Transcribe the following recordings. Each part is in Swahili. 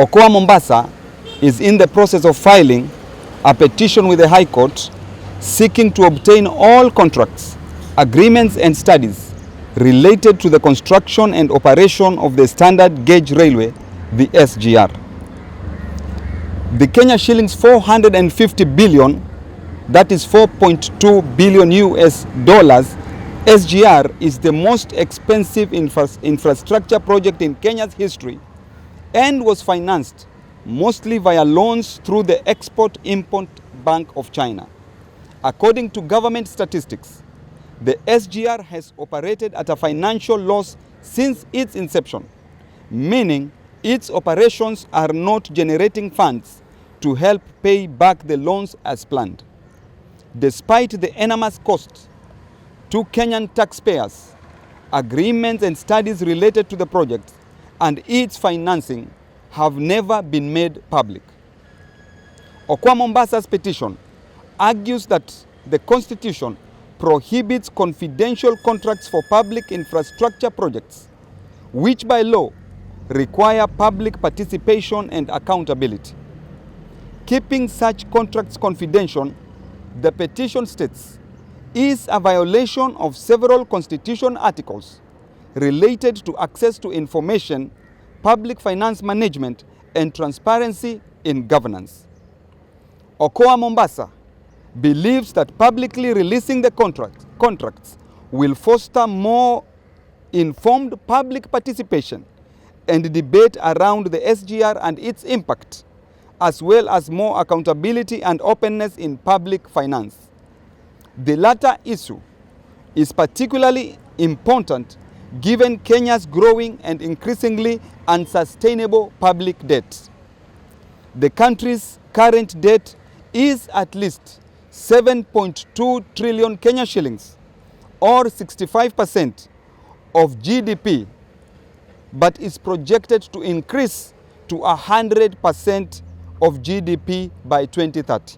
Okoa Mombasa is in the process of filing a petition with the High Court seeking to obtain all contracts, agreements and studies related to the construction and operation of the standard gauge railway, the SGR. The Kenya shillings 450 billion, that is 4.2 billion US dollars, SGR is the most expensive infrastructure project in Kenya's history and was financed mostly via loans through the Export-Import Bank of China. According to government statistics, the SGR has operated at a financial loss since its inception, meaning its operations are not generating funds to help pay back the loans as planned. Despite the enormous costs to Kenyan taxpayers, agreements and studies related to the project and its financing have never been made public. Okoa Mombasa's petition argues that the Constitution prohibits confidential contracts for public infrastructure projects, which by law require public participation and accountability. Keeping such contracts confidential, the petition states, is a violation of several constitution articles related to access to information, public finance management, and transparency in governance. Okoa Mombasa believes that publicly releasing the contracts will foster more informed public participation and debate around the SGR and its impact, as well as more accountability and openness in public finance. The latter issue is particularly important given Kenya's growing and increasingly unsustainable public debt. The country's current debt is at least 7.2 trillion Kenya shillings, or 65% of GDP, but is projected to increase to 100% of GDP by 2030.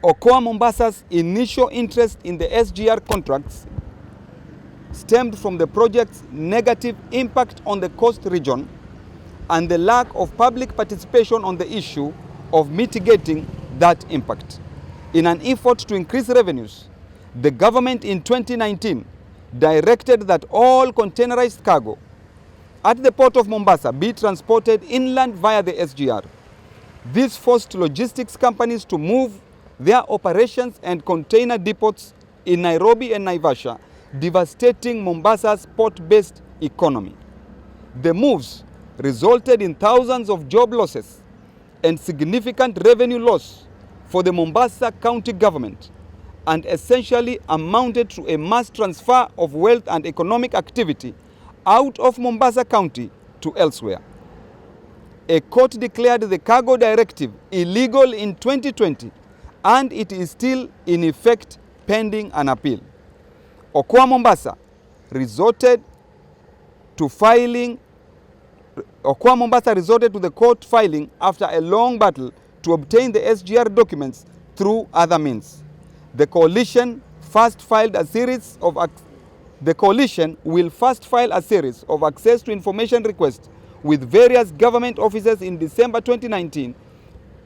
Okoa Mombasa's initial interest in the SGR contracts stemmed from the project's negative impact on the coast region and the lack of public participation on the issue of mitigating that impact. In an effort to increase revenues, the government in 2019 directed that all containerized cargo at the port of Mombasa be transported inland via the SGR. This forced logistics companies to move their operations and container depots in Nairobi and Naivasha, devastating Mombasa's port-based economy. The moves resulted in thousands of job losses and significant revenue loss for the Mombasa County government, and essentially amounted to a mass transfer of wealth and economic activity out of Mombasa County to elsewhere. A court declared the cargo directive illegal in 2020, and it is still in effect pending an appeal. Okoa Mombasa resorted to the court filing after a long battle to obtain the SGR documents through other means. The coalition will first file a series of access to information requests with various government officers in December 2019,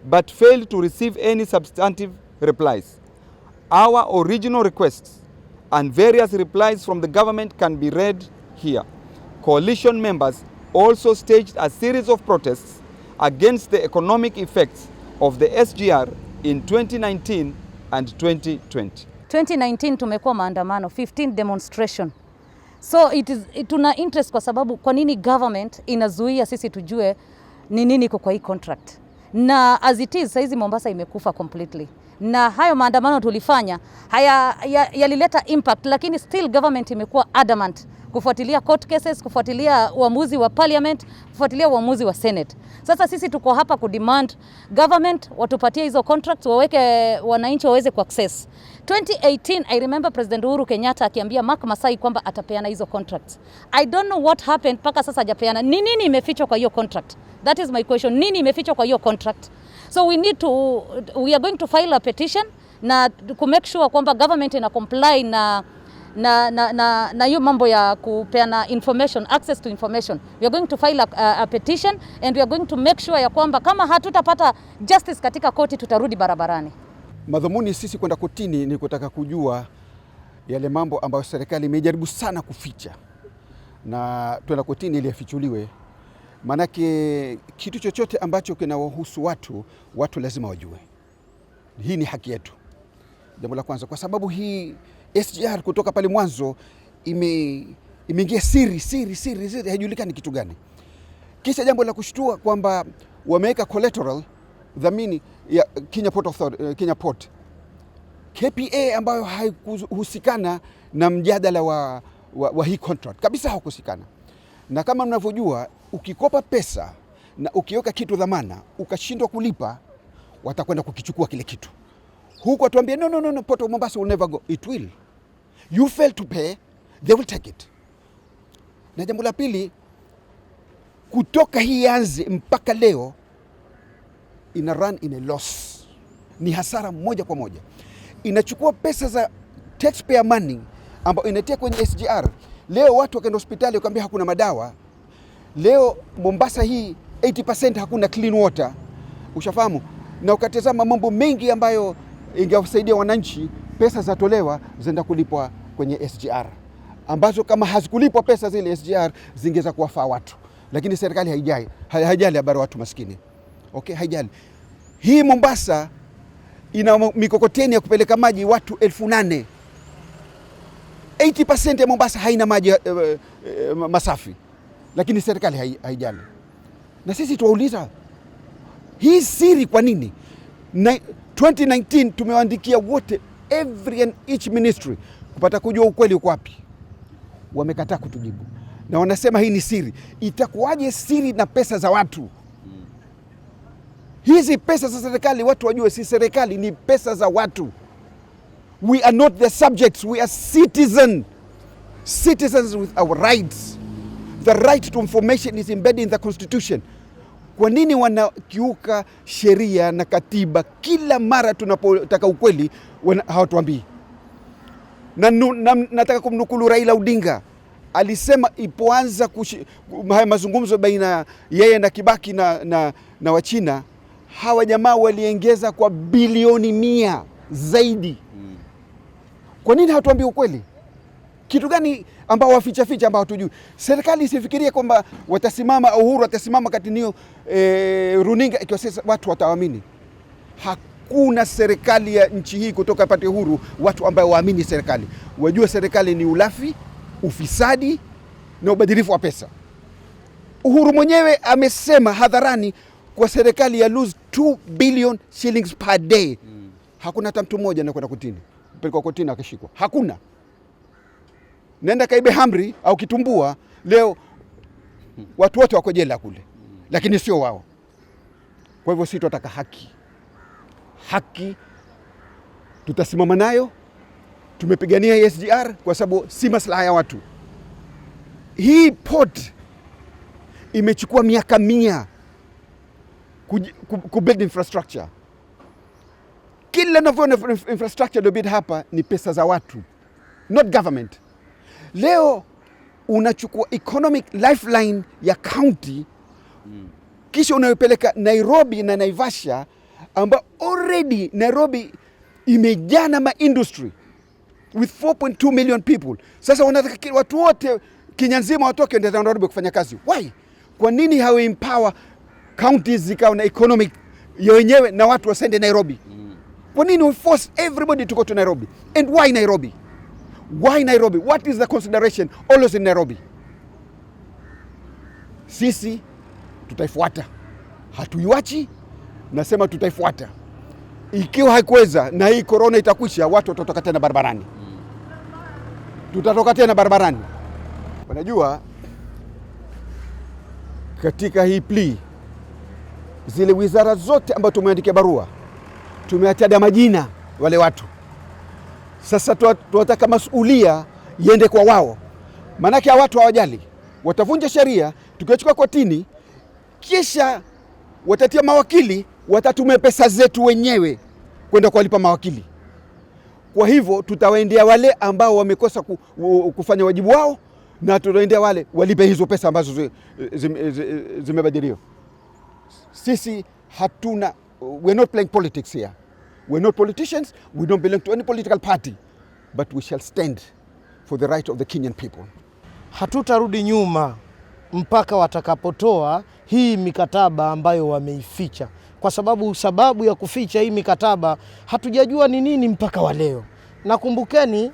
but failed to receive any substantive replies. Our original requests and various replies from the government can be read here. Coalition members also staged a series of protests against the economic effects of the SGR in 2019 and 2020. 2019 tumekuwa maandamano, 15 demonstration. So tuna interest kwa sababu kwa nini government inazuia sisi tujue ni nini iko kwa hii contract. Na as it is, saizi Mombasa imekufa completely. Na hayo maandamano tulifanya yalileta impact, lakini still government imekuwa adamant kufuatilia court cases, kufuatilia uamuzi wa parliament, kufuatilia uamuzi wa senate. Sasa sisi tuko hapa kudemand government watupatie hizo contracts, waweke wananchi waweze kuaccess. 2018 I remember President Uhuru Kenyatta akiambia Mark Masai kwamba atapeana hizo contracts. I don't know what happened paka sasa hajapeana. Nini imefichwa kwa hiyo contract? That is my question. Nini imefichwa kwa hiyo contract? So we are going to file a petition na to make sure kwamba government ina comply na na hiyo mambo ya kupeana information, access to information. We are going to file a petition and we are going to make sure ya kwamba kama hatutapata justice katika koti tutarudi barabarani. Madhumuni sisi kwenda kotini ni kutaka kujua yale mambo ambayo serikali imejaribu sana kuficha, na twenda kotini ili yafichuliwe. Manake kitu chochote ambacho kinawahusu watu lazima wajue. Hii ni haki yetu, jambo la kwanza, kwa sababu hii SGR kutoka pale mwanzo imeingia siri, haijulikani kitu gani. Kisha jambo la kushtua kwamba wameweka collateral, dhamini ya Kenya Port KPA, ambayo haikuhusikana na mjadala wa hii contract kabisa, hakuhusikana. Na kama mnavyojua, ukikopa pesa na ukiweka kitu dhamana ukashindwa kulipa, watakwenda kukichukua kile kitu. Huko atuambia no, Port of Mombasa will never go. It will. You fail to pay, they will take it. Na jambo la pili, kutoka hii anzi mpaka leo ina run in a loss. Ni hasara moja kwa moja. Inachukua pesa za taxpayer money ambayo inatia kwenye SGR. Leo watu wakaenda hospitali wakaambia hakuna madawa. Leo Mombasa hii 80% hakuna clean water. Ushafahamu? Na ukatazama mambo mengi ambayo ingewasaidia wananchi, pesa zatolewa zenda kulipwa kwenye SGR, ambazo kama hazikulipwa pesa zile SGR zingeweza kuwafaa watu, lakini serikali haijali habari watu maskini. Okay, haijali. Hii Mombasa ina mikokoteni ya kupeleka maji watu 8,000. 80% ya Mombasa haina maji masafi, lakini serikali haijali. Na sisi tuwauliza hii siri kwa nini? 2019 tumewaandikia wote, every and each ministry, kupata kujua ukweli uko wapi. Wamekataa kutujibu na wanasema hii ni siri. Itakuwaje siri na pesa za watu? Hizi pesa za serikali watu wajue, si serikali, ni pesa za watu. We are not the subjects, we are citizens with our rights. The right to information is embedded in the constitution. Kwa nini wanakiuka sheria na katiba kila mara tunapotaka ukweli hawatuambii? Na nataka kumnukulu Raila Odinga, alisema ipoanza haya mazungumzo baina yeye na Kibaki na Wachina, hawa jamaa waliongeza kwa bilioni 100 zaidi. Kwa nini hatuambii ukweli? Kitu gani ambao waficha ambao hatujui? Serikali isifikirie kwamba watasimama, Uhuru atasimama kati niyo runinga ikiwa sasa watu wataamini. Hakuna serikali ya nchi hii kutoka pate Uhuru watu ambao waamini serikali. Wajue serikali ni ulafi, ufisadi na ubadhirifu wa pesa. Uhuru mwenyewe amesema hadharani kwa serikali ya lose 2 billion shillings per day. Hakuna hata mtu mmoja anakwenda kotini. Pelekwa kotini akashikwa. Hakuna. Nenda kaibe hamri au kitumbua, leo watu wote wako jela kule, lakini sio wao. Kwa hivyo sisi tunataka haki, tutasimama nayo. Tumepigania SGR kwa sababu si maslaha ya watu. Hii port imechukua miaka 100 kubuild infrastructure. Kila navyoona infrastructure do build hapa ni pesa za watu, not government. Leo unachukua economic lifeline ya county, kisha unayopeleka Nairobi na Naivasha, amba already Nairobi imejaa na industry with 4.2 million people. Sasa wanataka watu wote Kenya nzima watoke ndio Nairobi kufanya kazi. Why? Kwa nini hawa empower counties zikawa na economic ya wenyewe na watu wasende Nairobi? Kwa nini we force everybody to go to Nairobi? And why Nairobi? Why Nairobi? What is the consideration always in Nairobi? Sisi tutaifuata, hatuiwachi, nasema tutaifuata. Ikiwa haikuweza na hii corona itakwisha, watu watatoka tena barabarani. Tutatoka tena barabarani. Unajua, katika hii plea, zile wizara zote ambazo tumeandikia barua, tumeyataja majina wale watu. Sasa tunataka masulia iende kwa wao. Manake watu hawajali. Watavunja sheria, tukichukua kotini, kisha watatia mawakili, watatumia pesa zetu wenyewe kwenda kuwalipa mawakili. Kwa hivyo tutawaendea wale ambao wamekosa kufanya wajibu wao, na tutawaendea wale walipe hizo pesa ambazo zimebadiliwa. Sisi hatuna, we're not playing politics here. We're not politicians, we don't belong to any political party, but we shall stand for the right of the Kenyan people. Hatutarudi nyuma mpaka watakapotoa hii mikataba ambayo wameificha. Kwa sababu ya kuficha hii mikataba hatujajua ni nini mpaka wa leo. Nakumbukeni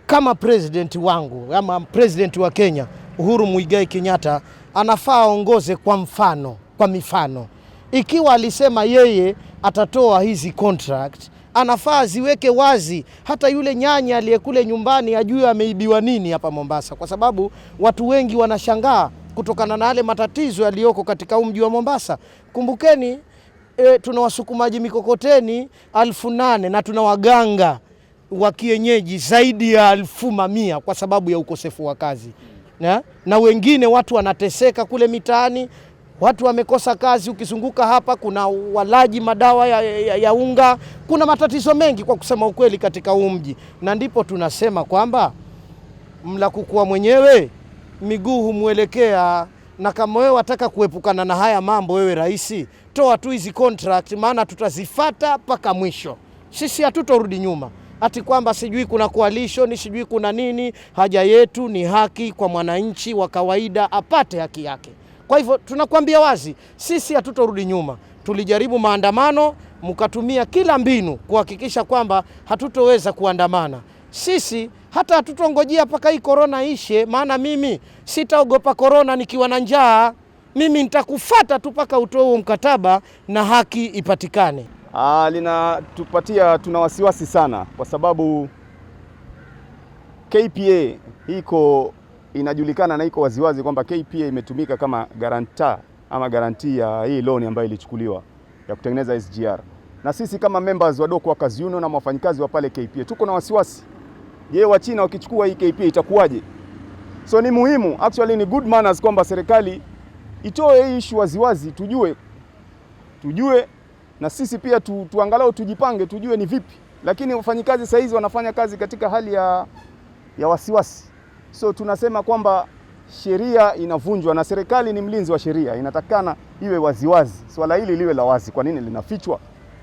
kama president wangu, ama president wa Kenya, Uhuru Muigai Kenyatta, anafaa aongoze kwa mfano, kwa mifano. Ikiwa alisema yeye atatoa hizi contract, anafaa ziweke wazi, hata yule nyanya aliyekule nyumbani ajue ameibiwa nini hapa Mombasa, kwa sababu watu wengi wanashangaa kutokana na yale matatizo yaliyoko katika mji wa Mombasa. Kumbukeni tuna wasukumaji mikokoteni 8,000 na tuna waganga wa kienyeji zaidi ya 1,100 kwa sababu ya ukosefu wa kazi. Na wengine watu wanateseka kule mitaani, watu wamekosa kazi. Ukizunguka hapa kuna walaji madawa ya unga, kuna matatizo mengi kwa kusema ukweli katika mji. Na ndipo tunasema kwamba mla kukua mwenyewe miguu humwelekea, na kama wewe wataka kuepukana na haya mambo, wewe rais, toa tu hizi contract, maana tutazifata mpaka mwisho. Sisi hatutorudi nyuma. Ati kwamba sijui kuna coalition, sijui kuna nini. Haja yetu ni haki kwa mwananchi wa kawaida apate haki yake. Kwa hivyo tunakuambia wazi, sisi hatutorudi nyuma. Tulijaribu maandamano, mkatumia kila mbinu kuhakikisha kwamba hatutoweza kuandamana. Sisi hata hatutongojea mpaka hii corona ishe, maana mimi sitaogopa corona nikiwa na njaa. Mimi nitakufuata tu mpaka utoe mkataba na haki ipatikane. Tuna wasiwasi sana kwa sababu KPA inajulikana na iko waziwazi kwamba KPA imetumika kama guarantor ama guarantee ya hii loan ambayo ilichukuliwa ya kutengeneza SGR. Na sisi kama members wa Okoa Kazi Union na wafanyikazi wa pale KPA tuko na wasiwasi. Je, wa China wakichukua hii KPA itakuwaje? So ni muhimu, actually ni good manners kwamba serikali itoe hii issue waziwazi, tujue na sisi pia tuangalau tujipange, tujue ni vipi. Lakini wafanyikazi sasa hizi wanafanya kazi katika hali ya wasiwasi. So tunasema kwamba sheria inavunjwa na serikali ni mlinzi wa sheria, inatakana iwe waziwazi. Swala hili liwe la wazi. Kwa nini linafichwa?